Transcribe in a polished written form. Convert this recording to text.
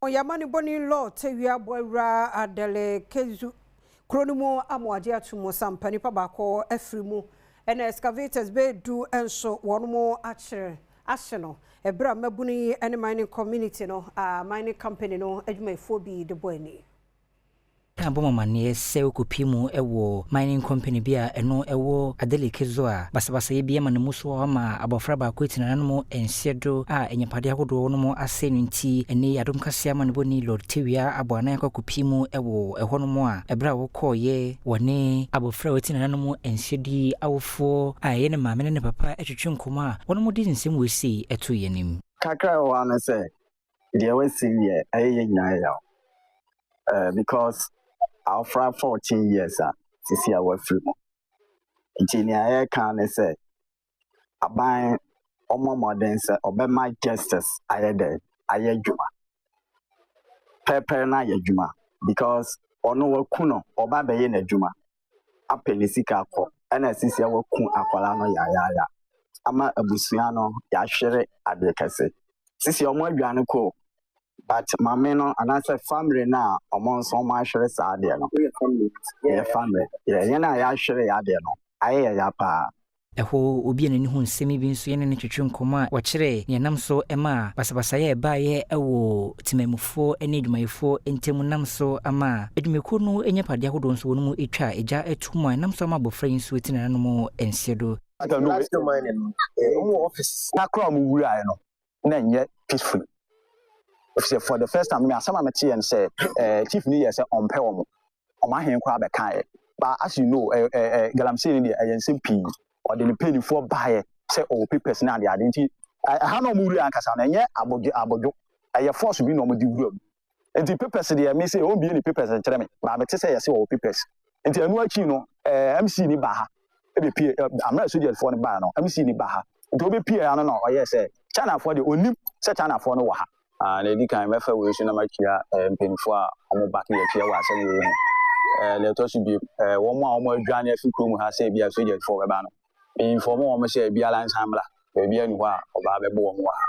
Yamani boni law te wia boyra adele kezu kronumu amwaje atumo sampani pa bako afrimu ena excavators be du enso wonumo achire no ebra mabuni ene mining community no mining company no adwumayfo bi de boani Aboma mane se okupimu ewo mining company bia eno ewo adelikezo a basabasa ye bia manemu so ama abofra ba ko tinanano ensiedo a enyapade akodo no mo ase nti ene yadom kase ama ne boni Lord Tewia aboana yakopimu ewo ehono mo a ebra wo koye wone abofra wetinanano ensiedi awofo a ye ne maame ne papa etwetwe nkoma wono mo di nsem wesi eto yenim kakra wa na se de wesi ye aye nyaa because our 14 years sisi a wafiri mo nti ni aye kan say aban omo modern say obema justice aye de aye dwuma pepper na aye dwuma because ono waku no oba be ye na dwuma apeli sika akọ na sisi a waku akwala no ya ama abusua no ya hwere adekase sisi omo adwane ko but mama no anasa family na omonso ma hwere saade no family ye na ya hwere ya de no aye ya pa eho obi anani hu nsemi bi nso ye ne twetwe nkoma wa kire ne nam so ema basabasa ye ba ye ewo timamufo ene dwumayefo entemu nam so ama edwumeko no enyapade akodo nso wonu mu etwa eja etuma nam so ama bofra nso etinana no ensiedo aka no office na kra mu wura no na nye peaceful. For the first time, some of my say chief ni say on pay omo ahen kwa be kan but as you know galamsey ni e yense pii or the pay for buy say o papers na dey identity ha no mu wura ankasa na nye abojo e force bi no mo di wura enti papers dey me say o bi ni papers kire me ba me say yes o papers enti anu achi no MC ni ba ha e be pie amra soldier for ni ba no MC ni ba ha enti o be pie ano no o yes say China for the onim say China for no wa ha lady kan me fa we so na makia mpenfo a omo back ye kia wa asem we let us be wo mo a omo adwane afi krom ha say bia soldier for we ba no inform wo mo say bia lan samla bia ni ho a oba be bo wo mo ha